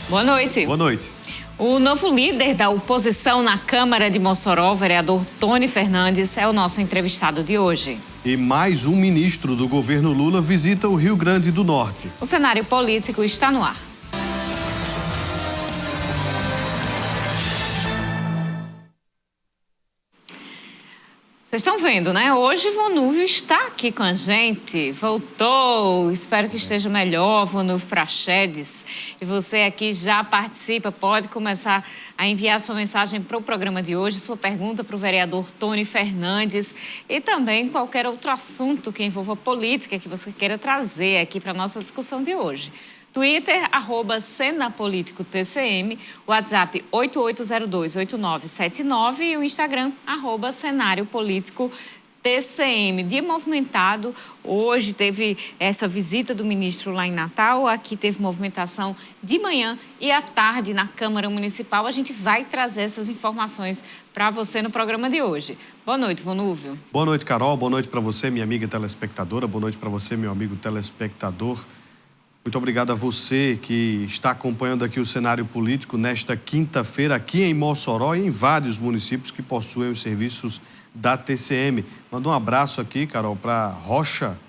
Boa noite. Boa noite. O novo líder da oposição na Câmara de Mossoró, o vereador Tony Fernandes, é o nosso entrevistado de hoje. E mais um ministro do governo Lula visita o Rio Grande do Norte. O cenário político está no ar. Vocês estão vendo, né? Hoje Vonúvio está aqui com a gente, voltou, espero que esteja melhor, Vonúvio Praxedes. E você aqui já participa, pode começar a enviar sua mensagem para o programa de hoje, sua pergunta para o vereador Tony Fernandes e também qualquer outro assunto que envolva política que você queira trazer aqui para a nossa discussão de hoje. Twitter, @CenaPolíticoTCM, WhatsApp 88028979 e o Instagram, @CenárioPolíticoTCM. Dia movimentado, hoje teve essa visita do ministro lá em Natal, aqui teve movimentação de manhã e à tarde na Câmara Municipal. A gente vai trazer essas informações para você no programa de hoje. Boa noite, Vonúvio. Boa noite, Carol. Boa noite para você, minha amiga telespectadora. Boa noite para você, meu amigo telespectador. Muito obrigado a você que está acompanhando aqui o cenário político nesta quinta-feira aqui em Mossoró e em vários municípios que possuem os serviços da TCM. Manda um abraço aqui, Carol, para Rocha,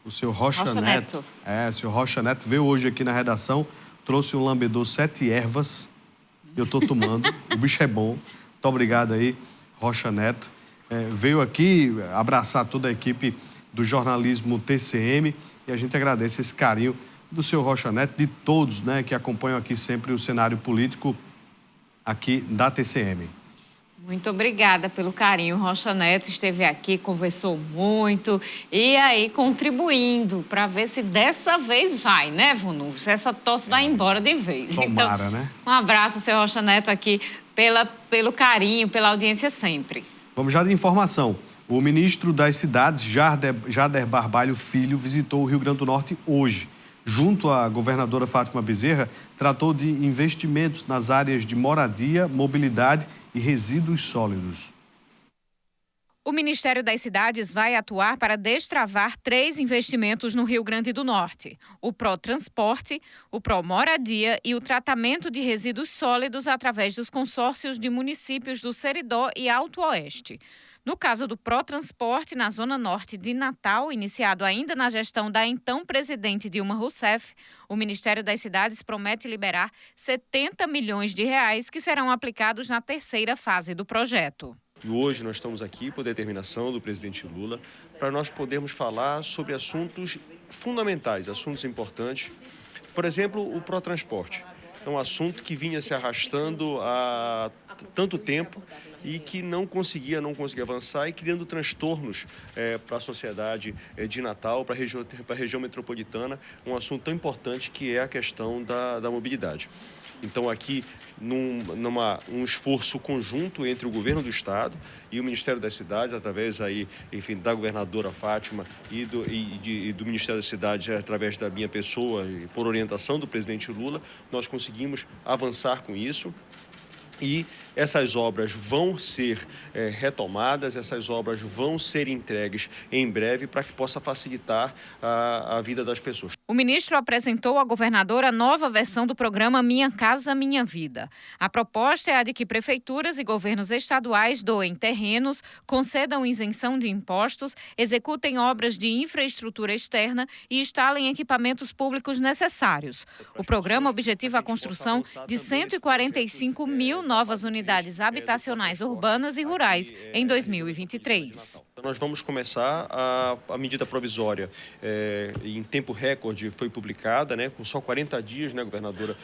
o seu Rocha Neto. O seu Rocha Neto veio hoje aqui na redação, trouxe um lambedor 7 ervas, eu estou tomando, o bicho é bom. Muito obrigado aí, Rocha Neto. Veio aqui abraçar toda a equipe do jornalismo TCM e a gente agradece esse carinho do seu Rocha Neto, de todos, né, que acompanham aqui sempre o cenário político aqui da TCM. Muito obrigada pelo carinho. Rocha Neto esteve aqui, conversou muito e aí contribuindo para ver se dessa vez vai, né, Vonúvio? Se essa tosse vai embora de vez. Tomara, então, né? Um abraço, seu Rocha Neto, aqui pelo carinho, pela audiência sempre. Vamos já de informação. O ministro das Cidades, Jader Barbalho Filho, visitou o Rio Grande do Norte hoje. Junto à governadora Fátima Bezerra, tratou de investimentos nas áreas de moradia, mobilidade e resíduos sólidos. O Ministério das Cidades vai atuar para destravar 3 investimentos no Rio Grande do Norte: o Protransporte, o Promoradia e o tratamento de resíduos sólidos através dos consórcios de municípios do Seridó e Alto Oeste. No caso do Protransporte, na zona norte de Natal, iniciado ainda na gestão da então presidente Dilma Rousseff, o Ministério das Cidades promete liberar 70 milhões de reais que serão aplicados na 3ª fase do projeto. E hoje nós estamos aqui por determinação do presidente Lula para nós podermos falar sobre assuntos fundamentais, assuntos importantes. Por exemplo, o Protransporte. É um assunto que vinha se arrastando há tanto tempo e que não conseguia avançar e criando transtornos para a sociedade de Natal, para a região metropolitana, um assunto tão importante que é a questão da mobilidade. Então, aqui, um esforço conjunto entre o governo do Estado e o Ministério das Cidades, através aí, enfim, da governadora Fátima e do Ministério das Cidades, através da minha pessoa e por orientação do presidente Lula, nós conseguimos avançar com isso. E essas obras vão ser retomadas, essas obras vão ser entregues em breve para que possa facilitar a vida das pessoas. O ministro apresentou à governadora a nova versão do programa Minha Casa Minha Vida. A proposta é a de que prefeituras e governos estaduais doem terrenos, concedam isenção de impostos, executem obras de infraestrutura externa e instalem equipamentos públicos necessários. O programa objetiva a construção de 145 mil novas unidades habitacionais urbanas e rurais em 2023. Nós vamos começar a medida provisória em tempo recorde, foi publicada, né, com só 40 dias, né, governadora,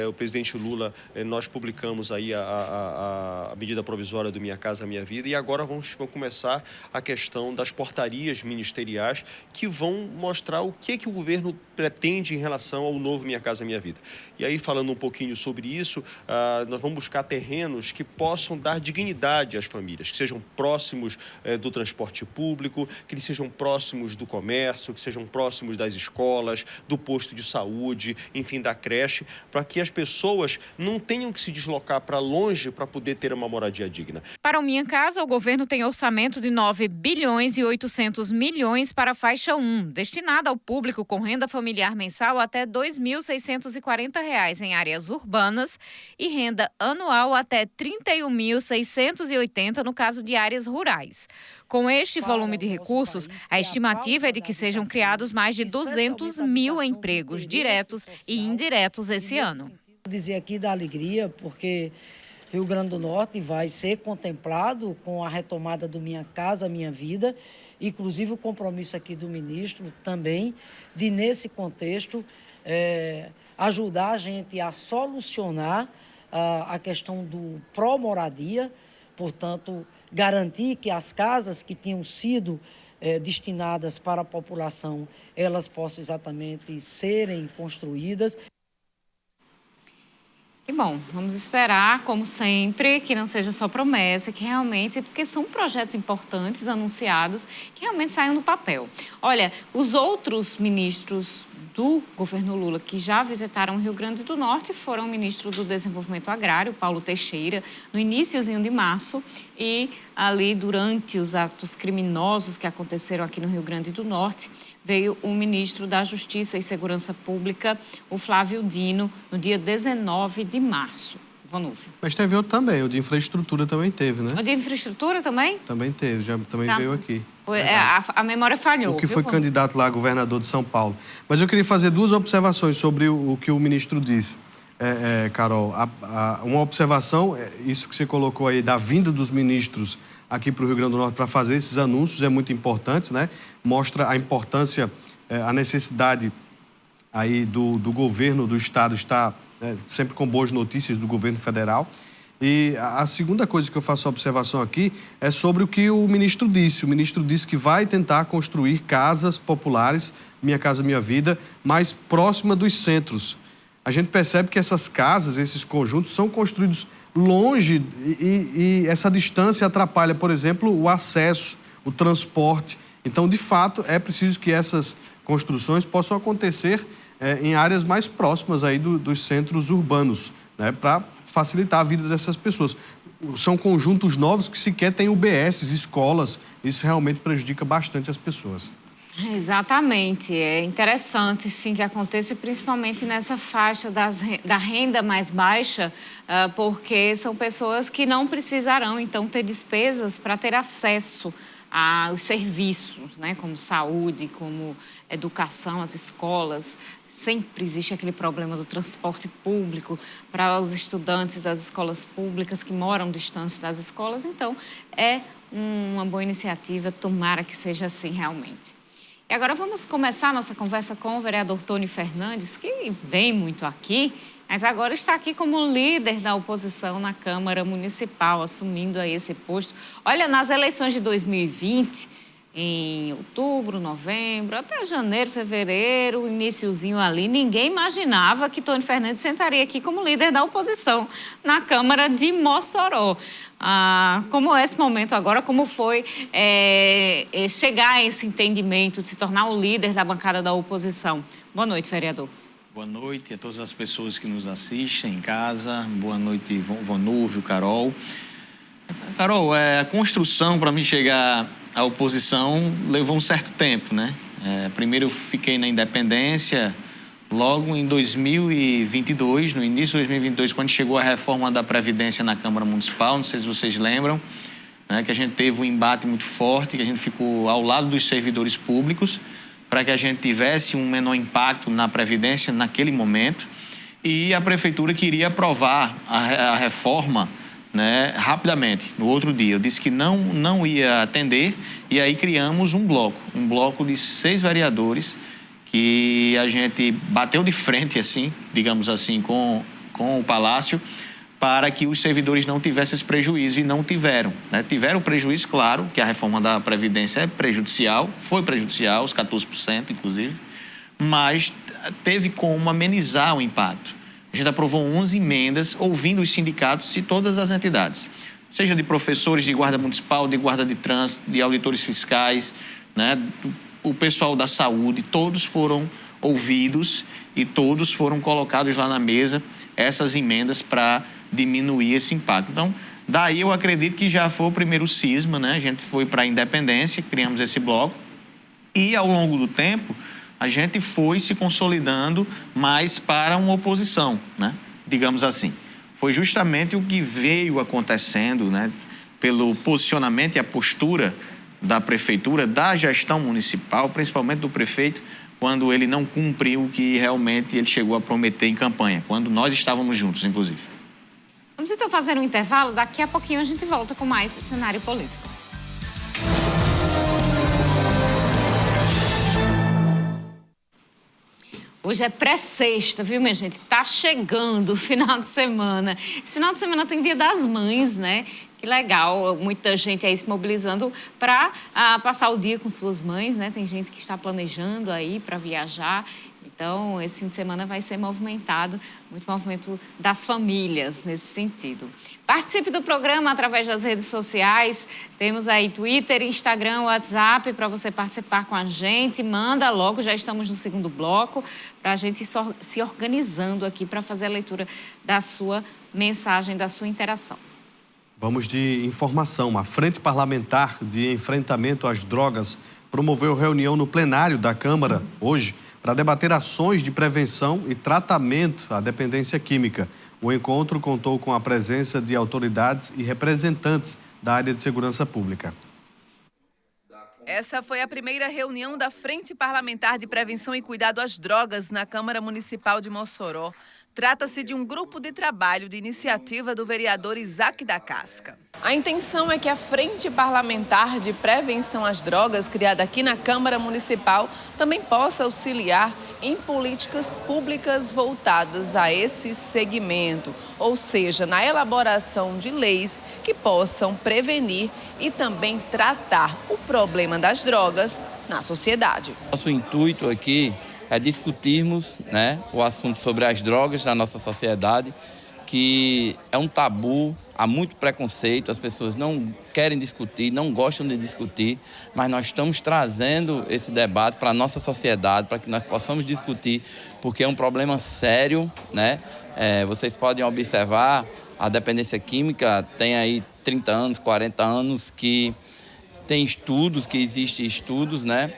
o presidente Lula, nós publicamos aí a medida provisória do Minha Casa Minha Vida e agora vamos começar a questão das portarias ministeriais que vão mostrar o que o governo pretende em relação ao novo Minha Casa Minha Vida. E aí, falando um pouquinho sobre isso, nós vamos buscar terrenos que possam dar dignidade às famílias, que sejam próximos do transporte transporte público, que eles sejam próximos do comércio, que sejam próximos das escolas, do posto de saúde, enfim, da creche, para que as pessoas não tenham que se deslocar para longe para poder ter uma moradia digna. Para o Minha Casa, o governo tem orçamento de 9 bilhões e 800 milhões para a faixa 1, destinada ao público com renda familiar mensal até R$ 2.640 em áreas urbanas e renda anual até R$ 31.680 no caso de áreas rurais. Com este volume de recursos, a estimativa é de que sejam criados mais de 200 mil empregos diretos e indiretos esse ano. Vou dizer aqui da alegria, porque Rio Grande do Norte vai ser contemplado com a retomada do Minha Casa, Minha Vida, inclusive o compromisso aqui do ministro também, de nesse contexto ajudar a gente a solucionar a questão do pró-moradia, portanto, garantir que as casas que tinham sido destinadas para a população, elas possam exatamente serem construídas. E bom, vamos esperar, como sempre, que não seja só promessa, que realmente, porque são projetos importantes anunciados, que realmente saiam do papel. Olha, os outros ministros do governo Lula que já visitaram o Rio Grande do Norte foram o ministro do Desenvolvimento Agrário, Paulo Teixeira, no iniciozinho de março, e ali durante os atos criminosos que aconteceram aqui no Rio Grande do Norte, veio o ministro da Justiça e Segurança Pública, o Flávio Dino, no dia 19 de março. Vanúvio. Mas teve outro também, o de infraestrutura também teve, né? O de infraestrutura também? Também teve, também veio aqui. A memória falhou. O que foi candidato lá a governador de São Paulo. Mas eu queria fazer duas observações sobre o que o ministro disse. Carol, uma observação, isso que você colocou aí, da vinda dos ministros aqui para o Rio Grande do Norte para fazer esses anúncios é muito importante, né? Mostra a importância, a necessidade aí do governo do estado estar sempre com boas notícias do governo federal. E a segunda coisa que eu faço a observação aqui é sobre o que o ministro disse. O ministro disse que vai tentar construir casas populares, Minha Casa Minha Vida, mais próxima dos centros. A gente percebe que essas casas, esses conjuntos, são construídos longe e essa distância atrapalha, por exemplo, o acesso, o transporte. Então, de fato, é preciso que essas construções possam acontecer em áreas mais próximas aí dos centros urbanos, né, para facilitar a vida dessas pessoas. São conjuntos novos que sequer têm UBSs, escolas. Isso realmente prejudica bastante as pessoas. Exatamente. É interessante, sim, que aconteça, principalmente nessa faixa da renda mais baixa, porque são pessoas que não precisarão, então, ter despesas para ter acesso aos serviços, né, como saúde, como educação, as escolas. Sempre existe aquele problema do transporte público para os estudantes das escolas públicas que moram distantes das escolas. Então, é uma boa iniciativa, tomara que seja assim realmente. E agora vamos começar a nossa conversa com o vereador Tony Fernandes, que vem muito aqui, mas agora está aqui como líder da oposição na Câmara Municipal, assumindo aí esse posto. Olha, nas eleições de 2020, em outubro, novembro, até janeiro, fevereiro, iniciozinho ali, ninguém imaginava que Tony Fernandes sentaria aqui como líder da oposição na Câmara de Mossoró. Como é esse momento agora? Como foi chegar a esse entendimento de se tornar o líder da bancada da oposição? Boa noite, vereador. Boa noite a todas as pessoas que nos assistem em casa. Boa noite, Vanúvio, Carol. Carol, a construção para mim chegar à oposição levou um certo tempo, né? Primeiro eu fiquei na independência, logo em 2022, no início de 2022, quando chegou a reforma da Previdência na Câmara Municipal, não sei se vocês lembram, né, que a gente teve um embate muito forte, que a gente ficou ao lado dos servidores públicos, para que a gente tivesse um menor impacto na Previdência naquele momento, e a Prefeitura queria aprovar a reforma, né, rapidamente, no outro dia. Eu disse que não ia atender, e aí criamos um bloco de 6 vereadores, que a gente bateu de frente, assim, digamos assim, com o Palácio, para que os servidores não tivessem esse prejuízo, e não tiveram, né? Tiveram prejuízo, claro, que a reforma da Previdência é prejudicial, foi prejudicial, os 14%, inclusive, mas teve como amenizar o impacto. A gente aprovou 11 emendas, ouvindo os sindicatos de todas as entidades. seja de professores de guarda municipal, de guarda de trânsito, de auditores fiscais, né? O pessoal da saúde, todos foram ouvidos e todos foram colocados lá na mesa essas emendas para diminuir esse impacto. Então, daí eu acredito que já foi o primeiro cisma, né? A gente foi para a independência, criamos esse bloco e, ao longo do tempo, a gente foi se consolidando mais para uma oposição, né? Digamos assim. Foi justamente o que veio acontecendo, né? Pelo posicionamento e a postura da prefeitura, da gestão municipal, principalmente do prefeito, quando ele não cumpriu o que realmente ele chegou a prometer em campanha, quando nós estávamos juntos, inclusive. Vamos então fazer um intervalo, daqui a pouquinho a gente volta com mais cenário político. Hoje é pré-sexta, viu, minha gente? Tá chegando o final de semana. Esse final de semana tem Dia das Mães, né? Que legal, muita gente aí se mobilizando para passar o dia com suas mães, né? Tem gente que está planejando aí para viajar. Então, esse fim de semana vai ser movimentado, muito movimento das famílias nesse sentido. Participe do programa através das redes sociais. Temos aí Twitter, Instagram, WhatsApp para você participar com a gente. Manda logo, já estamos no segundo bloco, para a gente se organizando aqui para fazer a leitura da sua mensagem, da sua interação. Vamos de informação. A Frente Parlamentar de Enfrentamento às Drogas promoveu reunião no plenário da Câmara hoje para debater ações de prevenção e tratamento à dependência química. O encontro contou com a presença de autoridades e representantes da área de segurança pública. Essa foi a primeira reunião da Frente Parlamentar de Prevenção e Cuidado às Drogas na Câmara Municipal de Mossoró. Trata-se de um grupo de trabalho de iniciativa do vereador Isaac da Casca. A intenção é que a Frente Parlamentar de Prevenção às Drogas, criada aqui na Câmara Municipal, também possa auxiliar em políticas públicas voltadas a esse segmento, ou seja, na elaboração de leis que possam prevenir e também tratar o problema das drogas na sociedade. Nosso intuito aqui é discutirmos, né, o assunto sobre as drogas na nossa sociedade, que é um tabu, há muito preconceito, as pessoas não querem discutir, não gostam de discutir, mas nós estamos trazendo esse debate para a nossa sociedade, para que nós possamos discutir, porque é um problema sério, né? Vocês podem observar, a dependência química tem aí 30 anos, 40 anos, que tem estudos, que existem estudos, né?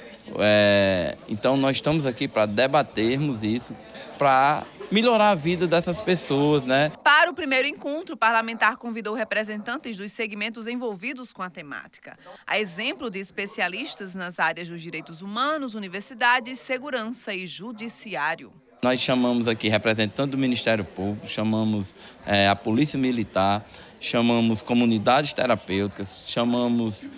Então, nós estamos aqui para debatermos isso, para melhorar a vida dessas pessoas, né? Para o primeiro encontro, o parlamentar convidou representantes dos segmentos envolvidos com a temática. A exemplo de especialistas nas áreas dos direitos humanos, universidades, segurança e judiciário. Nós chamamos aqui representantes do Ministério Público, chamamos a Polícia Militar, chamamos comunidades terapêuticas, chamamos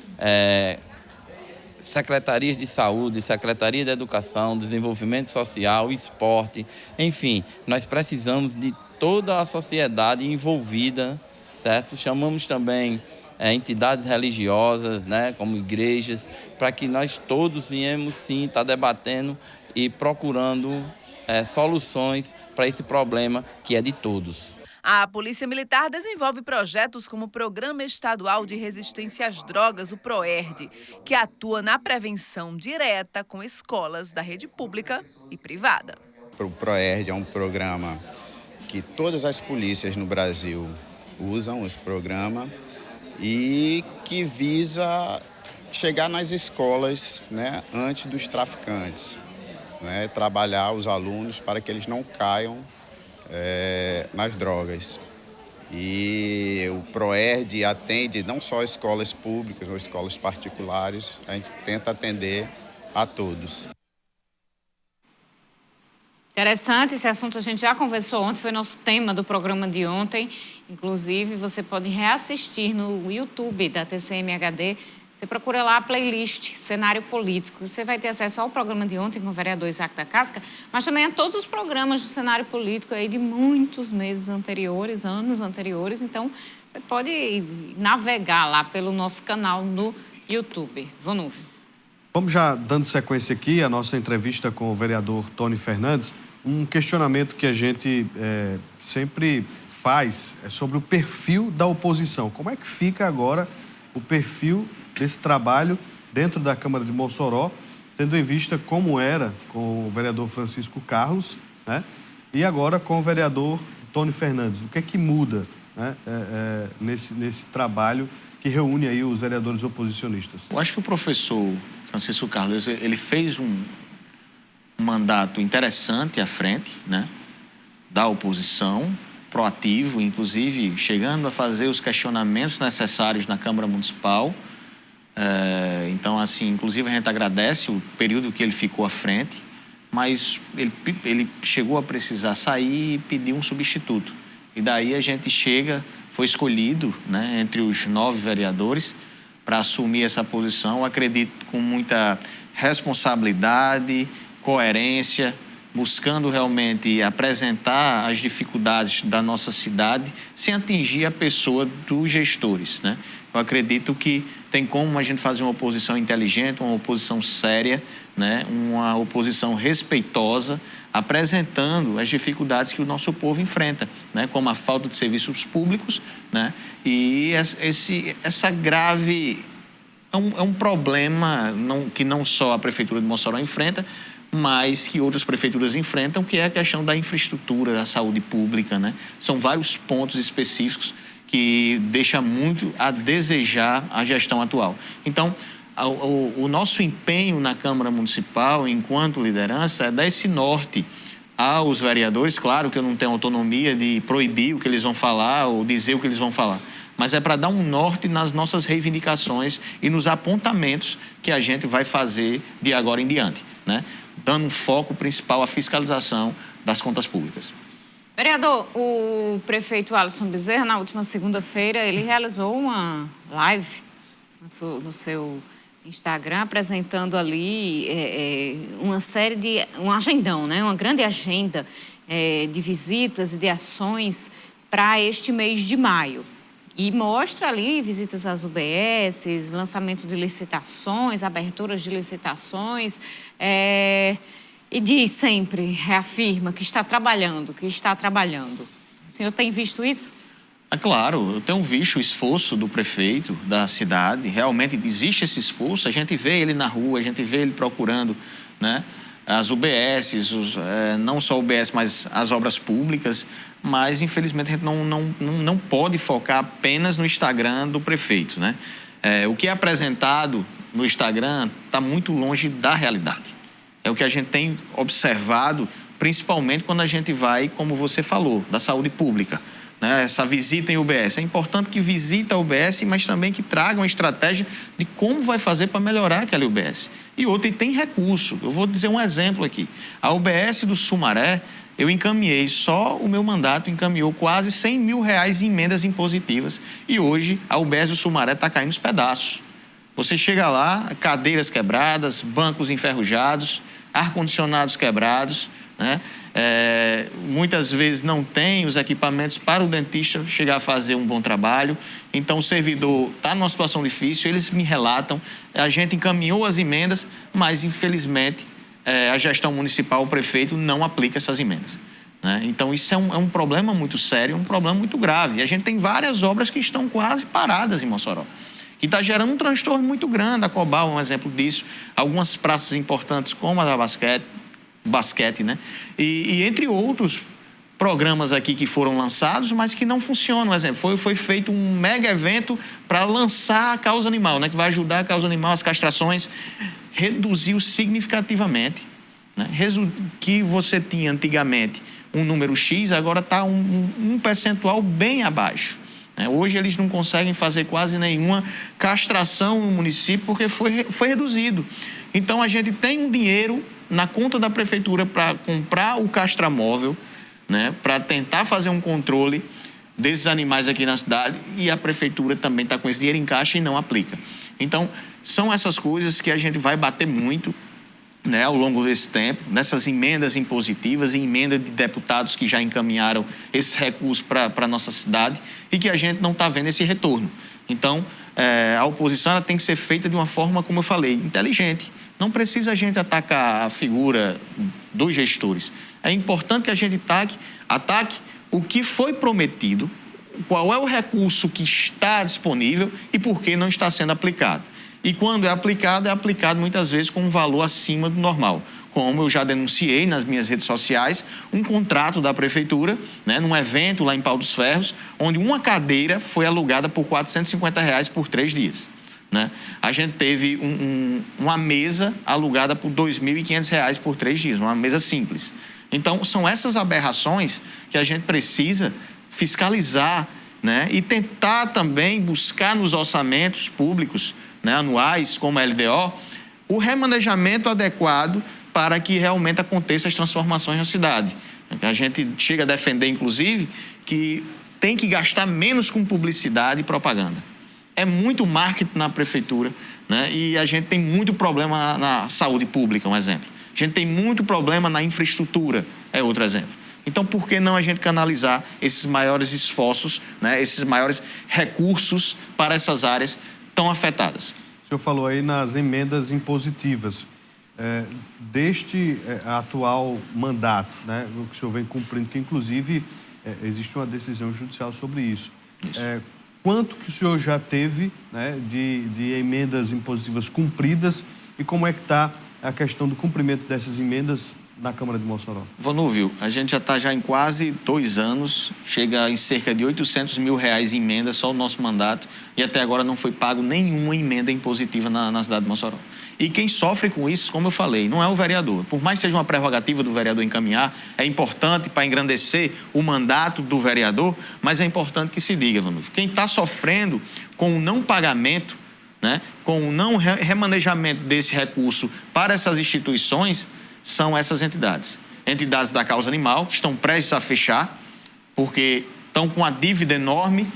secretarias de saúde, secretaria de educação, desenvolvimento social, esporte, enfim, nós precisamos de toda a sociedade envolvida, certo? Chamamos também entidades religiosas, né, como igrejas, para que nós todos viemos sim estar debatendo e procurando soluções para esse problema que é de todos. A Polícia Militar desenvolve projetos como o Programa Estadual de Resistência às Drogas, o PROERD, que atua na prevenção direta com escolas da rede pública e privada. O PROERD é um programa que todas as polícias no Brasil usam, esse programa, e que visa chegar nas escolas, né, antes dos traficantes, né, trabalhar os alunos para que eles não caiam nas drogas. E o PROERD atende não só escolas públicas ou escolas particulares, a gente tenta atender a todos. Interessante, esse assunto a gente já conversou ontem, foi nosso tema do programa de ontem. Inclusive, você pode reassistir no YouTube da TCM HD. Você procura lá a playlist Cenário Político. Você vai ter acesso ao programa de ontem com o vereador Isaac da Casca, mas também a todos os programas do Cenário Político aí de muitos meses anteriores, anos anteriores. Então, você pode navegar lá pelo nosso canal no YouTube. Vonúvio. Vamos já dando sequência aqui à nossa entrevista com o vereador Tony Fernandes. um questionamento que a gente sempre faz é sobre o perfil da oposição. Como é que fica agora o perfil desse trabalho dentro da Câmara de Mossoró, tendo em vista como era com o vereador Francisco Carlos, né? E agora com o vereador Tony Fernandes? O que é que muda, né, nesse trabalho que reúne aí os vereadores oposicionistas? Eu acho que o professor Francisco Carlos, ele fez um mandato interessante à frente, né, da oposição, proativo, inclusive chegando a fazer os questionamentos necessários na Câmara Municipal. Então, assim, inclusive a gente agradece o período que ele ficou à frente, mas ele chegou a precisar sair e pedir um substituto. E daí a gente foi escolhido, né, entre os 9 vereadores para assumir essa posição. Eu acredito com muita responsabilidade, coerência, buscando realmente apresentar as dificuldades da nossa cidade sem atingir a pessoa dos gestores, né? Eu acredito que tem como a gente fazer uma oposição inteligente, uma oposição séria, né? Uma oposição respeitosa, apresentando as dificuldades que o nosso povo enfrenta, né? Como a falta de serviços públicos, né? E essa grave... É um problema que não só a Prefeitura de Mossoró enfrenta, mas que outras prefeituras enfrentam, que é a questão da infraestrutura, da saúde pública, né? São vários pontos específicos que deixam muito a desejar a gestão atual. Então, o nosso empenho na Câmara Municipal, enquanto liderança, é dar esse norte aos vereadores. Claro que eu não tenho autonomia de proibir o que eles vão falar ou dizer o que eles vão falar, mas é para dar um norte nas nossas reivindicações e nos apontamentos que a gente vai fazer de agora em diante, né? Dando um foco principal à fiscalização das contas públicas. Vereador, o prefeito Alisson Bezerra, na última segunda-feira, ele realizou uma live no seu Instagram, apresentando ali uma série um agendão, né? Uma grande agenda de visitas e de ações para este mês de maio. E mostra ali visitas às UBSs, lançamento de licitações, aberturas de licitações, e diz sempre, reafirma que está trabalhando, O senhor tem visto isso? É claro, eu tenho visto o esforço do prefeito da cidade, realmente existe esse esforço, a gente vê ele na rua, a gente vê ele procurando, né, as UBSs, não só UBS, mas as obras públicas, mas infelizmente a gente não pode focar apenas no Instagram do prefeito, né? O que é apresentado no Instagram está muito longe da realidade. É o que a gente tem observado, principalmente quando a gente vai, como você falou, da saúde pública, né? Essa visita em UBS. É importante que visite a UBS, mas também que traga uma estratégia de como vai fazer para melhorar aquela UBS. E outra, e tem recurso. Eu vou dizer um exemplo aqui. A UBS do Sumaré, eu encaminhei, só o meu mandato encaminhou quase R$100 mil em emendas impositivas. E hoje a UBS do Sumaré está caindo nos pedaços. Você chega lá, cadeiras quebradas, bancos enferrujados, ar-condicionados quebrados, né? Muitas vezes não tem os equipamentos para o dentista chegar a fazer um bom trabalho. Então o servidor está numa situação difícil, eles me relatam, a gente encaminhou as emendas, mas infelizmente a gestão municipal, o prefeito, não aplica essas emendas, né? Então isso é um problema muito sério, um problema muito grave. E a gente tem várias obras que estão quase paradas em Mossoró, que está gerando um transtorno muito grande. A Cobal é um exemplo disso. Algumas praças importantes, como a da basquete, né? E entre outros programas aqui que foram lançados, mas que não funcionam. Por exemplo, foi feito um mega evento para lançar a causa animal, né? Que vai ajudar a causa animal, as castrações. Reduziu significativamente, né? Que você tinha antigamente um número X, agora está um percentual bem abaixo. Hoje eles não conseguem fazer quase nenhuma castração no município porque foi reduzido. Então a gente tem um dinheiro na conta da prefeitura para comprar o castramóvel, né, para tentar fazer um controle desses animais aqui na cidade, e a prefeitura também está com esse dinheiro em caixa e não aplica. Então são essas coisas que a gente vai bater muito, né, ao longo desse tempo, nessas emendas impositivas e emenda de deputados que já encaminharam esses recursos para a nossa cidade e que a gente não está vendo esse retorno. Então, a oposição ela tem que ser feita de uma forma, como eu falei, inteligente. Não precisa a gente atacar a figura dos gestores. é importante que a gente ataque o que foi prometido, qual é o recurso que está disponível e por que não está sendo aplicado. E quando é aplicado muitas vezes com um valor acima do normal. Como eu já denunciei nas minhas redes sociais, um contrato da prefeitura, né, num evento lá em Pau dos Ferros, onde uma cadeira foi alugada por R$ 450 por 3 dias. Né? A gente teve uma mesa alugada por R$ 2.500 por 3 dias, uma mesa simples. Então, são essas aberrações que a gente precisa fiscalizar, né, e tentar também buscar nos orçamentos públicos, né, anuais, como a LDO, o remanejamento adequado para que realmente aconteçam as transformações na cidade. A gente chega a defender, inclusive, que tem que gastar menos com publicidade e propaganda. É muito marketing na prefeitura, né? E a gente tem muito problema na saúde pública, um exemplo. A gente tem muito problema na infraestrutura, é outro exemplo. Então, por que não a gente canalizar esses maiores esforços, né? Esses maiores recursos para essas áreas tão afetadas? O senhor falou aí nas emendas impositivas. Deste atual mandato, né, o que o senhor vem cumprindo, que inclusive existe uma decisão judicial sobre isso. Quanto que o senhor já teve, né, de emendas impositivas cumpridas e como é que está a questão do cumprimento dessas emendas na Câmara de Mossoró? Vonúvio, a gente já está em quase 2 anos, chega em cerca de R$800 mil em emenda, só o nosso mandato, e até agora não foi pago nenhuma emenda impositiva na cidade de Mossoró. E quem sofre com isso, como eu falei, não é o vereador. Por mais que seja uma prerrogativa do vereador encaminhar, é importante para engrandecer o mandato do vereador, mas é importante que se diga, Vonúvio, quem está sofrendo com o não pagamento, né, com o não remanejamento desse recurso para essas instituições, são essas entidades. Entidades da causa animal, que estão prestes a fechar, porque estão com uma dívida enorme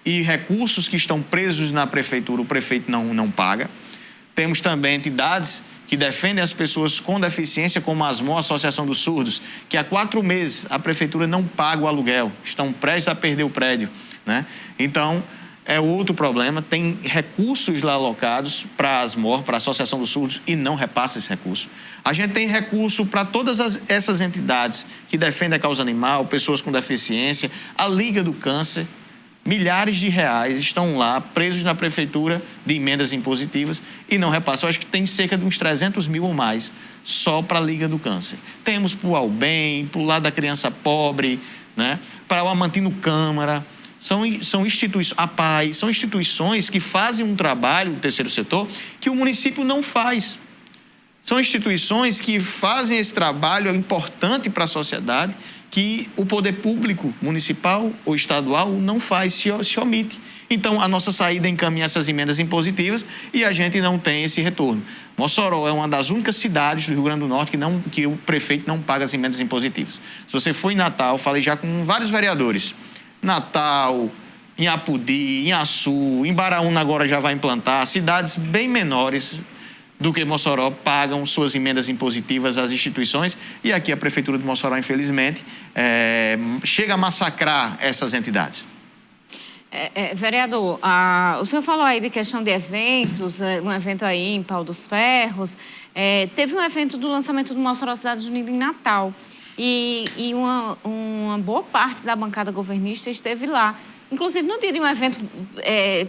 e recursos que estão presos na prefeitura, o prefeito não paga. Temos também entidades que defendem as pessoas com deficiência, como a ASMO, Associação dos Surdos, que há 4 meses a prefeitura não paga o aluguel, estão prestes a perder o prédio, né? Então, é outro problema, tem recursos lá alocados para a ASMOR, para a Associação dos Surdos, e não repassa esse recurso. A gente tem recurso para todas essas entidades que defendem a causa animal, pessoas com deficiência, a Liga do Câncer. Milhares de reais estão lá, presos na prefeitura de emendas impositivas e não repassam. Eu acho que tem cerca de uns 300 mil ou mais só para a Liga do Câncer. Temos para o Albem, para o lado da criança pobre, né? Para o Amantino Câmara. São instituições, a PAI, são instituições que fazem um trabalho do terceiro setor que o município não faz. São instituições que fazem esse trabalho importante para a sociedade que o poder público municipal ou estadual não faz, se omite. Então, a nossa saída é encaminhar essas emendas impositivas e a gente não tem esse retorno. Mossoró é uma das únicas cidades do Rio Grande do Norte que o prefeito não paga as emendas impositivas. Se você for em Natal, falei já com vários vereadores, Natal, em Apudi, em Açu, em Baraúna agora já vai implantar, cidades bem menores do que Mossoró pagam suas emendas impositivas às instituições e aqui a Prefeitura de Mossoró, infelizmente, chega a massacrar essas entidades. Vereador, o senhor falou aí de questão de eventos, um evento aí em Pau dos Ferros, teve um evento do lançamento do Mossoró Cidade Unida em Natal e uma boa parte da bancada governista esteve lá. Inclusive, no dia de um evento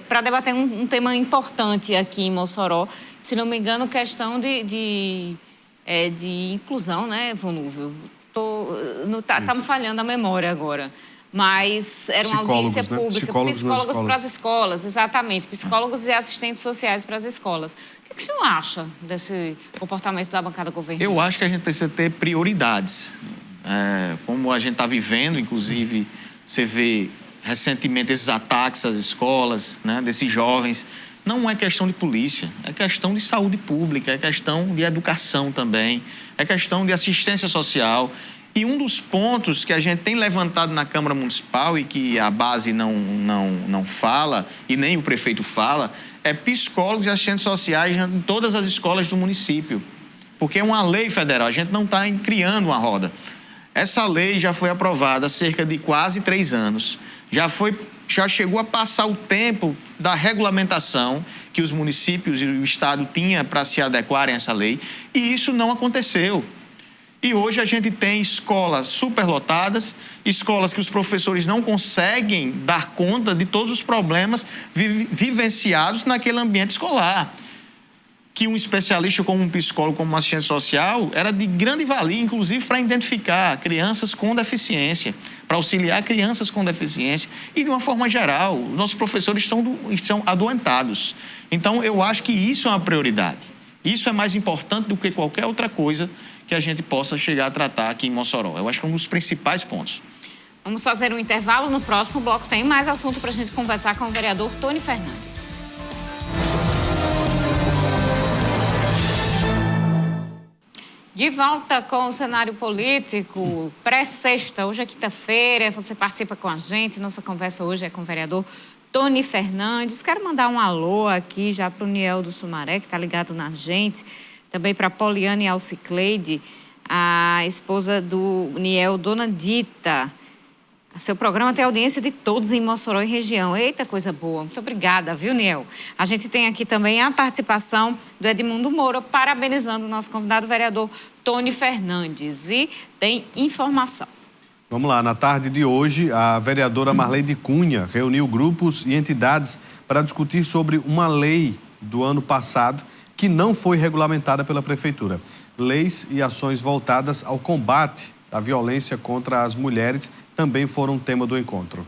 para debater um tema importante aqui em Mossoró, se não me engano, questão de inclusão, né, Vonúvio? Tá me falhando a memória agora. Mas era uma audiência pública, psicólogos para as escolas, exatamente, psicólogos e assistentes sociais para as escolas. O que o senhor acha desse comportamento da bancada governista? Eu acho que a gente precisa ter prioridades. Como a gente está vivendo, inclusive, você vê recentemente esses ataques às escolas, né, desses jovens. Não é questão de polícia, é questão de saúde pública, é questão de educação também, é questão de assistência social. E um dos pontos que a gente tem levantado na Câmara Municipal e que a base não fala, e nem o prefeito fala, é psicólogos e assistentes sociais em todas as escolas do município. Porque é uma lei federal, a gente não está criando uma roda. Essa lei já foi aprovada há cerca de quase 3 anos. Já chegou a passar o tempo da regulamentação que os municípios e o Estado tinham para se adequarem a essa lei, e isso não aconteceu. E hoje a gente tem escolas superlotadas, escolas que os professores não conseguem dar conta de todos os problemas vivenciados naquele ambiente escolar. Que um especialista como um psicólogo, como um assistente social, era de grande valia, inclusive para identificar crianças com deficiência, para auxiliar crianças com deficiência. E, de uma forma geral, os nossos professores estão adoentados. Então, eu acho que isso é uma prioridade. Isso é mais importante do que qualquer outra coisa que a gente possa chegar a tratar aqui em Mossoró. Eu acho que é um dos principais pontos. Vamos fazer um intervalo. No próximo bloco tem mais assunto para a gente conversar com o vereador Tony Fernandes. De volta com o cenário político, pré-sexta, hoje é quinta-feira, você participa com a gente, nossa conversa hoje é com o vereador Tony Fernandes. Quero mandar um alô aqui já para o Niel do Sumaré, que está ligado na gente, também para a Poliana e Alcicleide, a esposa do Niel, Dona Dita. Seu programa tem audiência de todos em Mossoró e região. Eita, coisa boa. Muito obrigada, viu, Niel? A gente tem aqui também a participação do Edmundo Moura, parabenizando o nosso convidado, o vereador Tony Fernandes. E tem informação. Vamos lá, na tarde de hoje, a vereadora Marleide Cunha reuniu grupos e entidades para discutir sobre uma lei do ano passado que não foi regulamentada pela Prefeitura. Leis e ações voltadas ao combate à violência contra as mulheres também foram tema do encontro.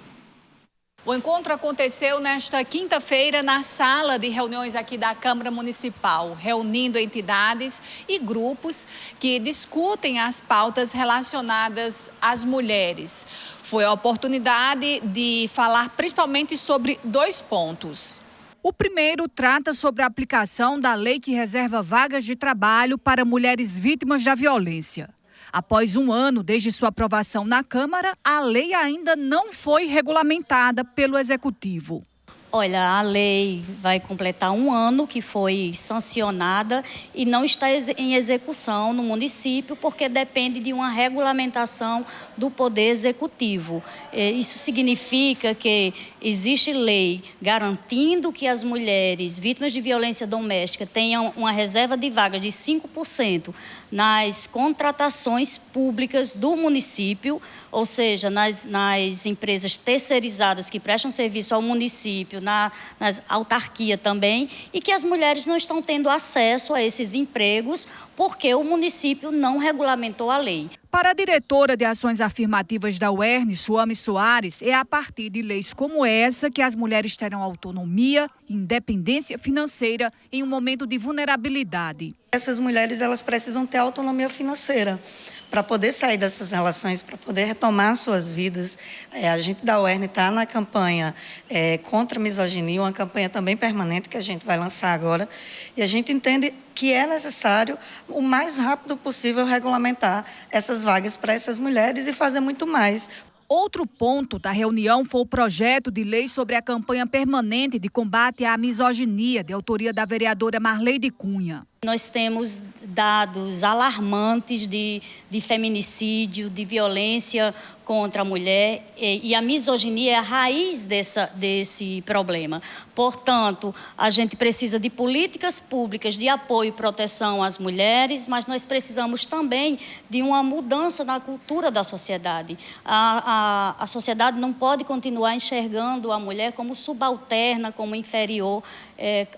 O encontro aconteceu nesta quinta-feira na sala de reuniões aqui da Câmara Municipal, reunindo entidades e grupos que discutem as pautas relacionadas às mulheres. Foi a oportunidade de falar principalmente sobre 2 pontos. O primeiro trata sobre a aplicação da lei que reserva vagas de trabalho para mulheres vítimas da violência. Após 1 ano desde sua aprovação na Câmara, a lei ainda não foi regulamentada pelo Executivo. Olha, a lei vai completar 1 ano que foi sancionada e não está em execução no município porque depende de uma regulamentação do Poder Executivo. Isso significa que existe lei garantindo que as mulheres vítimas de violência doméstica tenham uma reserva de vaga de 5% nas contratações públicas do município, ou seja, nas empresas terceirizadas que prestam serviço ao município, nas autarquias também, e que as mulheres não estão tendo acesso a esses empregos porque o município não regulamentou a lei. Para a diretora de Ações Afirmativas da UERN, Suame Soares, é a partir de leis como essa que as mulheres terão autonomia e independência financeira em um momento de vulnerabilidade. Essas mulheres, elas precisam ter autonomia financeira para poder sair dessas relações, para poder retomar suas vidas. A gente da UERN está na campanha contra a misoginia, uma campanha também permanente que a gente vai lançar agora, e a gente entende que é necessário, o mais rápido possível, regulamentar essas vagas para essas mulheres e fazer muito mais. Outro ponto da reunião foi o projeto de lei sobre a campanha permanente de combate à misoginia, de autoria da vereadora Marleide Cunha. Nós temos dados alarmantes de feminicídio, de violência contra a mulher, e a misoginia é a raiz desse problema. Portanto, a gente precisa de políticas públicas de apoio e proteção às mulheres, mas nós precisamos também de uma mudança na cultura da sociedade. A sociedade não pode continuar enxergando a mulher como subalterna, como inferior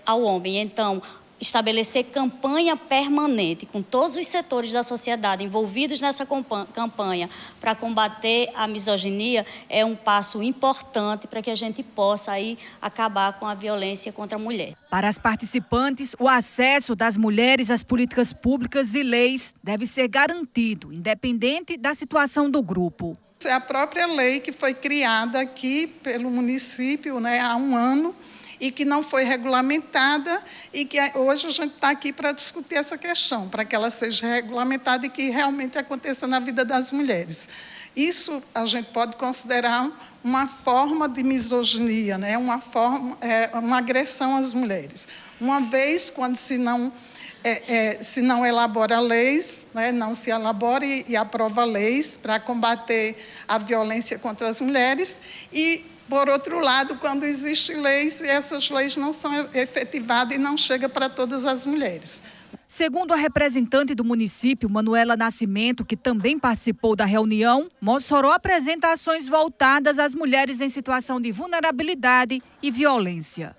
ao homem. Então, estabelecer campanha permanente com todos os setores da sociedade envolvidos nessa campanha para combater a misoginia é um passo importante para que a gente possa aí acabar com a violência contra a mulher. Para as participantes, o acesso das mulheres às políticas públicas e leis deve ser garantido, independente da situação do grupo. É a própria lei que foi criada aqui pelo município, há 1 ano, e que não foi regulamentada e que hoje a gente está aqui para discutir essa questão, para que ela seja regulamentada e que realmente aconteça na vida das mulheres. Isso a gente pode considerar uma forma de misoginia, uma agressão às mulheres. Uma vez, quando se não elabora leis, não se elabora e aprova leis para combater a violência contra as mulheres, e Por outro lado, quando existem leis e essas leis não são efetivadas e não chegam para todas as mulheres. Segundo a representante do município, Manuela Nascimento, que também participou da reunião, Mossoró apresenta ações voltadas às mulheres em situação de vulnerabilidade e violência.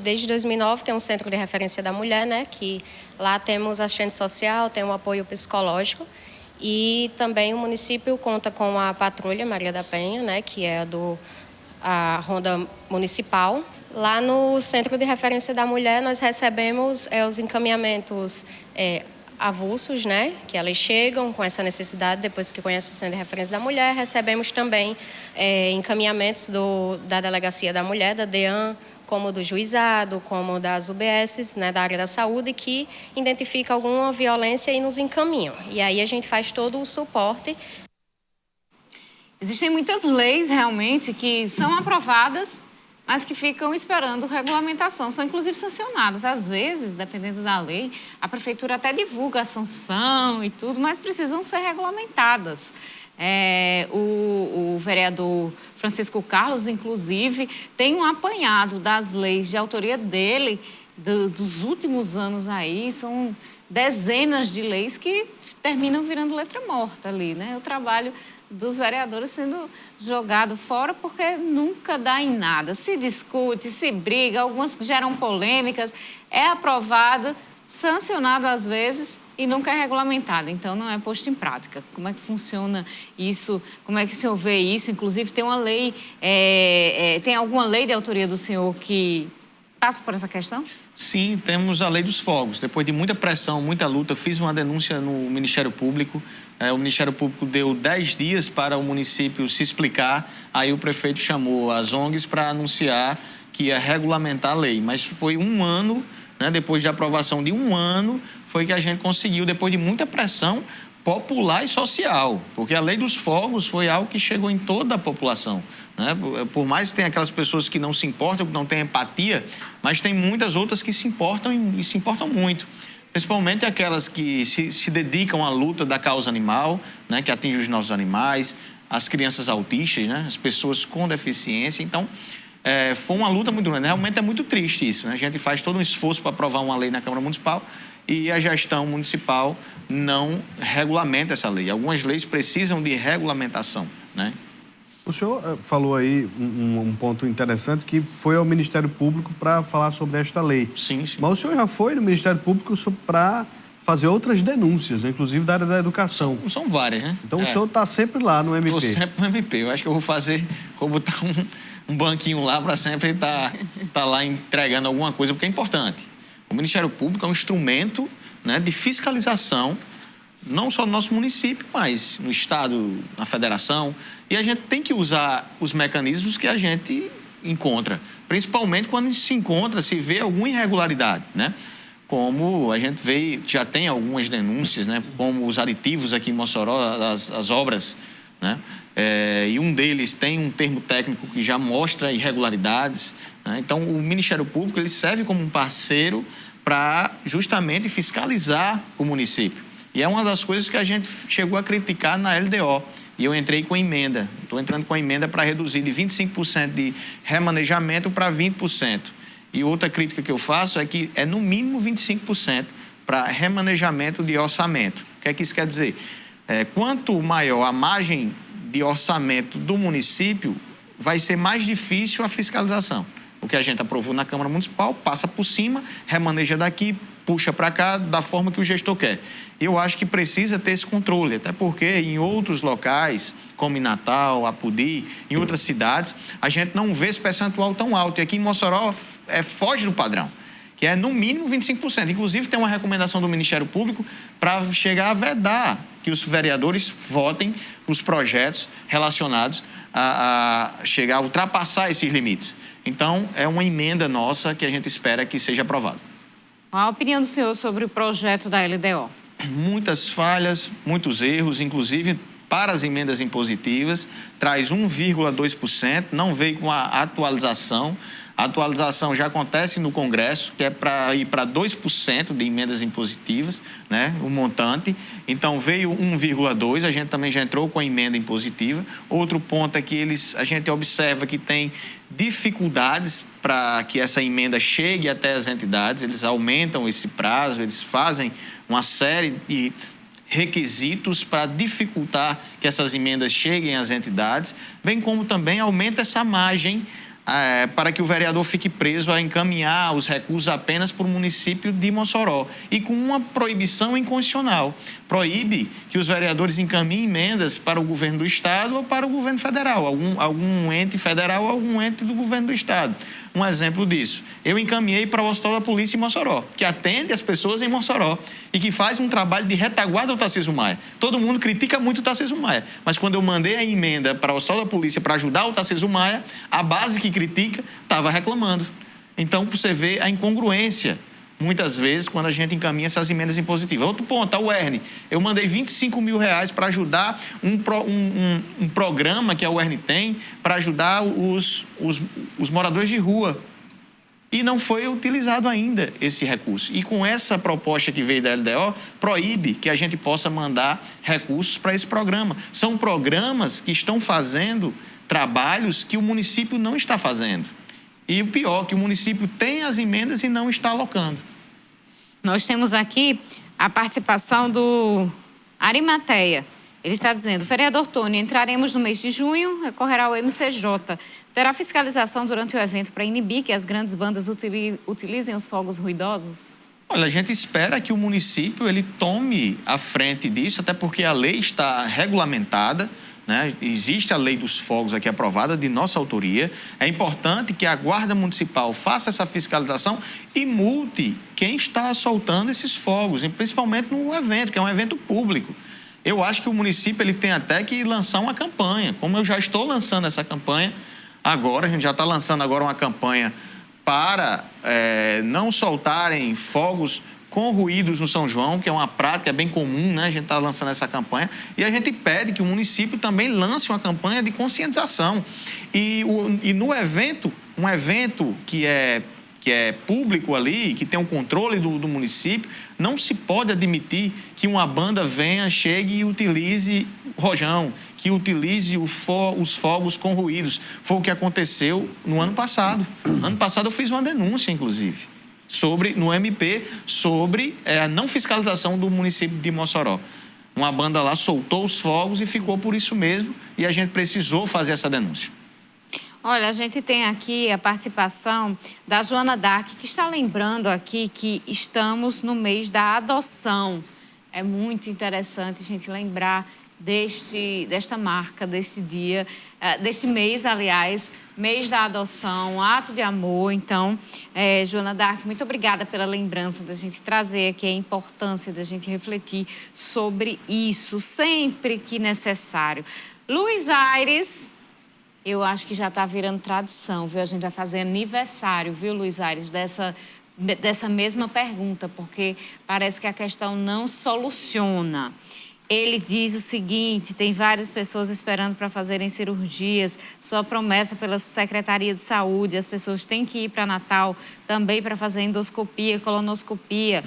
Desde 2009 tem um Centro de Referência da Mulher, né, que lá temos assistente social, tem um apoio psicológico. E também o município conta com a Patrulha Maria da Penha, né, que é a Ronda Municipal. Lá no Centro de Referência da Mulher, nós recebemos os encaminhamentos avulsos, né, que elas chegam com essa necessidade depois que conhecem o Centro de Referência da Mulher. Recebemos também encaminhamentos da Delegacia da Mulher, da DEAN, como do juizado, como das UBSs, né, da área da saúde, que identifica alguma violência e nos encaminham. E aí a gente faz todo o suporte. Existem muitas leis, realmente, que são aprovadas, mas que ficam esperando regulamentação. São, inclusive, sancionadas. Às vezes, dependendo da lei, a prefeitura até divulga a sanção e tudo, mas precisam ser regulamentadas. O vereador Francisco Carlos, inclusive, tem um apanhado das leis de autoria dele dos últimos anos aí. São dezenas de leis que terminam virando letra morta ali, né? O trabalho dos vereadores sendo jogado fora porque nunca dá em nada. Se discute, se briga, algumas geram polêmicas, é aprovado, sancionado às vezes e nunca é regulamentado, então não é posto em prática. Como é que funciona isso? Como é que o senhor vê isso? Inclusive tem uma lei, tem alguma lei de autoria do senhor que passa por essa questão? Sim, temos a Lei dos Fogos. Depois de muita pressão, muita luta, fiz uma denúncia no Ministério Público. O Ministério Público deu 10 dias para o município se explicar. Aí o prefeito chamou as ONGs para anunciar que ia regulamentar a lei. Mas foi um ano, né, depois de aprovação de um ano, foi que a gente conseguiu, depois de muita pressão popular e social. Porque a Lei dos Fogos foi algo que chegou em toda a população, né? Por mais que tenha aquelas pessoas que não se importam, que não têm empatia, mas tem muitas outras que se importam e se importam muito. Principalmente aquelas que se dedicam à luta da causa animal, né, que atinge os nossos animais, as crianças autistas, né, as pessoas com deficiência. Então, foi uma luta muito grande. Realmente é muito triste isso, né? A gente faz todo um esforço para aprovar uma lei na Câmara Municipal e a gestão municipal não regulamenta essa lei. Algumas leis precisam de regulamentação, né? O senhor falou aí um ponto interessante, que foi ao Ministério Público para falar sobre esta lei. Sim, sim. Mas o senhor já foi no Ministério Público para fazer outras denúncias, inclusive da área da educação. São várias, né? Então o senhor está sempre lá no MP. Estou sempre no MP. Eu acho que eu vou botar um banquinho lá para sempre estar lá entregando alguma coisa, porque é importante. O Ministério Público é um instrumento, né, de fiscalização, não só no nosso município, mas no Estado, na Federação. E a gente tem que usar os mecanismos que a gente encontra, principalmente quando se vê alguma irregularidade, né? Como a gente vê, já tem algumas denúncias, né? Como os aditivos aqui em Mossoró, as obras, né? E um deles tem um termo técnico que já mostra irregularidades, né? Então, o Ministério Público ele serve como um parceiro para justamente fiscalizar o município. E é uma das coisas que a gente chegou a criticar na LDO. E eu entrei com emenda. Estou entrando com a emenda para reduzir de 25% de remanejamento para 20%. E outra crítica que eu faço é que é no mínimo 25% para remanejamento de orçamento. O que é que isso quer dizer? Quanto maior a margem de orçamento do município, vai ser mais difícil a fiscalização. O que a gente aprovou na Câmara Municipal, passa por cima, remaneja daqui, puxa para cá, da forma que o gestor quer. Eu acho que precisa ter esse controle, até porque em outros locais, como em Natal, Apodi, em outras cidades, a gente não vê esse percentual tão alto. E aqui em Mossoró foge do padrão, que é no mínimo 25%. Inclusive, tem uma recomendação do Ministério Público para chegar a vedar que os vereadores votem os projetos relacionados a chegar a ultrapassar esses limites. Então, é uma emenda nossa que a gente espera que seja aprovada. Qual a opinião do senhor sobre o projeto da LDO? Muitas falhas, muitos erros, inclusive para as emendas impositivas, traz 1,2%, não veio com a atualização. A atualização já acontece no Congresso, que é para ir para 2% de emendas impositivas, né, o montante. Então, veio 1,2%, a gente também já entrou com a emenda impositiva. Outro ponto é que a gente observa que tem dificuldades para que essa emenda chegue até as entidades, eles aumentam esse prazo, eles fazem uma série de requisitos para dificultar que essas emendas cheguem às entidades, bem como também aumenta essa margem para que o vereador fique preso a encaminhar os recursos apenas para o município de Mossoró e com uma proibição inconstitucional. Proíbe que os vereadores encaminhem emendas para o governo do Estado ou para o governo federal, algum ente federal ou algum ente do governo do Estado. Um exemplo disso, eu encaminhei para o Hospital da Polícia em Mossoró, que atende as pessoas em Mossoró e que faz um trabalho de retaguarda ao Tarcísio Maia. Todo mundo critica muito o Tarcísio Maia, mas quando eu mandei a emenda para o Hospital da Polícia para ajudar o Tarcísio Maia, a base que critica estava reclamando. Então, você vê a incongruência, muitas vezes, quando a gente encaminha essas emendas impositivas. Outro ponto, a UERN. Eu mandei R$25 mil para ajudar um programa que a UERN tem para ajudar os moradores de rua. E não foi utilizado ainda esse recurso. E com essa proposta que veio da LDO, proíbe que a gente possa mandar recursos para esse programa. São programas que estão fazendo trabalhos que o município não está fazendo. E o pior, que o município tem as emendas e não está alocando. Nós temos aqui a participação do Arimateia. Ele está dizendo, vereador Tony, entraremos no mês de junho, recorrerá ao MCJ. Terá fiscalização durante o evento para inibir que as grandes bandas utilizem os fogos ruidosos? Olha, a gente espera que o município ele tome a frente disso, até porque a lei está regulamentada, né? Existe a lei dos fogos aqui aprovada, de nossa autoria. É importante que a Guarda Municipal faça essa fiscalização e multe quem está soltando esses fogos, e principalmente no evento, que é um evento público. Eu acho que o município ele tem até que lançar uma campanha, como eu já estou lançando essa campanha agora, a gente já está lançando agora uma campanha para não soltarem fogos com ruídos no São João, que é uma prática bem comum, né? A gente está lançando essa campanha e a gente pede que o município também lance uma campanha de conscientização. E no evento, um evento que é público ali, que tem um controle do município, não se pode admitir que uma banda venha, chegue e utilize rojão, que utilize os fogos com ruídos. Foi o que aconteceu no ano passado. Ano passado eu fiz uma denúncia, inclusive, no MP, sobre a não fiscalização do município de Mossoró. Uma banda lá soltou os fogos e ficou por isso mesmo, e a gente precisou fazer essa denúncia. Olha, a gente tem aqui a participação da Joana Dark, que está lembrando aqui que estamos no mês da adoção. É muito interessante a gente lembrar desta marca, deste dia, deste mês, aliás, mês da adoção, ato de amor. Então, Joana Dark, muito obrigada pela lembrança da gente trazer aqui a importância da gente refletir sobre isso, sempre que necessário. Luiz Aires, eu acho que já está virando tradição, viu? A gente vai fazer aniversário, viu, Luiz Aires, dessa mesma pergunta, porque parece que a questão não soluciona. Ele diz o seguinte, tem várias pessoas esperando para fazerem cirurgias, só promessa pela Secretaria de Saúde, as pessoas têm que ir para Natal também para fazer endoscopia, colonoscopia.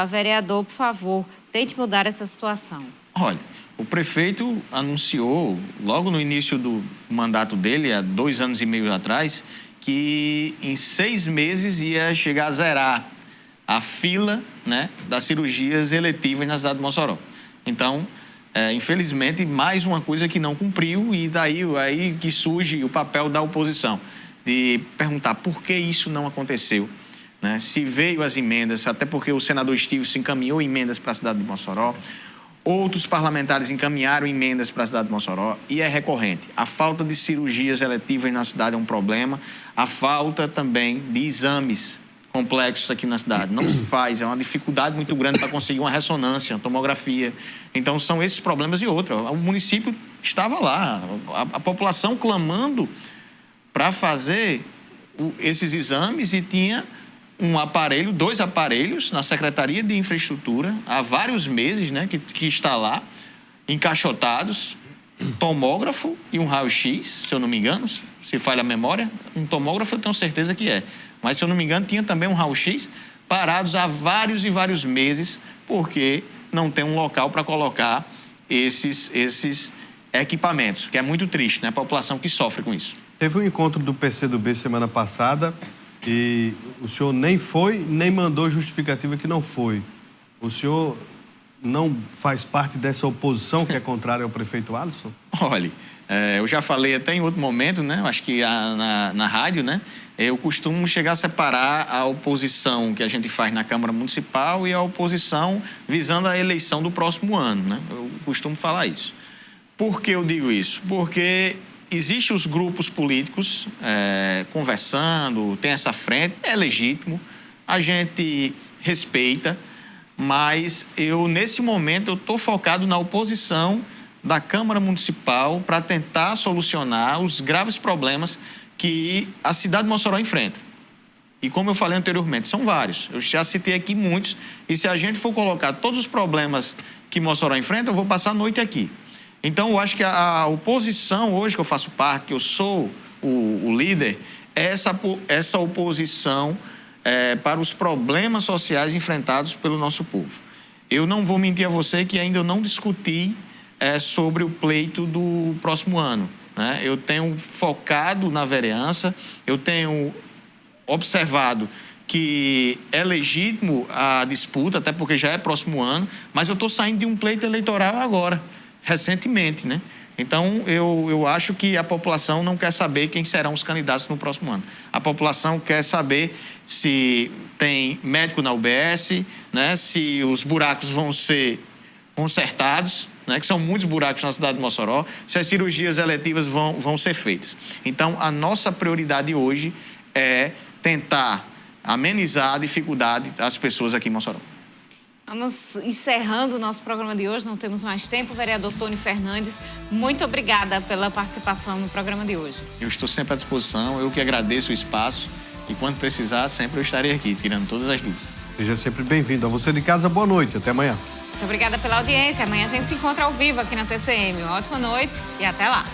Vereador, por favor, tente mudar essa situação. Olha, o prefeito anunciou, logo no início do mandato dele, há 2 anos e meio atrás, que em 6 meses ia chegar a zerar a fila, né, das cirurgias eletivas na cidade de Mossoró. Então, infelizmente, mais uma coisa que não cumpriu, e daí aí que surge o papel da oposição, de perguntar por que isso não aconteceu, né? Se veio as emendas, até porque o senador Estício encaminhou emendas para a cidade de Mossoró, outros parlamentares encaminharam emendas para a cidade de Mossoró, e é recorrente. A falta de cirurgias eletivas na cidade é um problema, a falta também de exames complexos aqui na cidade. Não se faz, é uma dificuldade muito grande para conseguir uma ressonância, uma tomografia. Então, são esses problemas e outros. O município estava lá, a população clamando para fazer esses exames, e tinha um aparelho, 2 aparelhos na Secretaria de Infraestrutura, há vários meses, né, que está lá. encaixotados, um tomógrafo e um raio-x, se eu não me engano, se falha a memória. Um tomógrafo eu tenho certeza que é. Mas, se eu não me engano, tinha também um raio-x parados há vários e vários meses, porque não tem um local para colocar esses equipamentos, que é muito triste, né? A população que sofre com isso. Teve um encontro do PCdoB semana passada e o senhor nem foi, nem mandou justificativa que não foi. O senhor não faz parte dessa oposição que é contrária ao prefeito Alisson? Olha, eu já falei até em outro momento, né? Acho que na rádio, né? Eu costumo chegar a separar a oposição que a gente faz na Câmara Municipal e a oposição visando a eleição do próximo ano, né? Eu costumo falar isso. Por que eu digo isso? Porque existem os grupos políticos conversando, tem essa frente, é legítimo, a gente respeita, mas nesse momento, eu estou focado na oposição da Câmara Municipal para tentar solucionar os graves problemas que a cidade de Mossoró enfrenta. E como eu falei anteriormente, são vários. Eu já citei aqui muitos, e se a gente for colocar todos os problemas que Mossoró enfrenta, eu vou passar a noite aqui. Então, eu acho que a oposição hoje, que eu faço parte, que eu sou o líder, é essa oposição para os problemas sociais enfrentados pelo nosso povo. Eu não vou mentir a você que ainda eu não discuti sobre o pleito do próximo ano, né? Eu tenho focado na vereança, eu tenho observado que é legítimo a disputa, até porque já é próximo ano, mas eu estou saindo de um pleito eleitoral agora, recentemente, né? Então, eu acho que a população não quer saber quem serão os candidatos no próximo ano. A população quer saber se tem médico na UBS, né? Se os buracos vão ser consertados, né? Que são muitos buracos na cidade de Mossoró, se as cirurgias eletivas vão ser feitas. Então, a nossa prioridade hoje é tentar amenizar a dificuldade das pessoas aqui em Mossoró. Vamos encerrando o nosso programa de hoje, não temos mais tempo. Vereador Tony Fernandes, muito obrigada pela participação no programa de hoje. Eu estou sempre à disposição, eu que agradeço o espaço e quando precisar, sempre eu estarei aqui, tirando todas as dúvidas. Seja sempre bem-vindo. A você de casa, boa noite. Até amanhã. Muito obrigada pela audiência. Amanhã a gente se encontra ao vivo aqui na TCM. Uma ótima noite e até lá.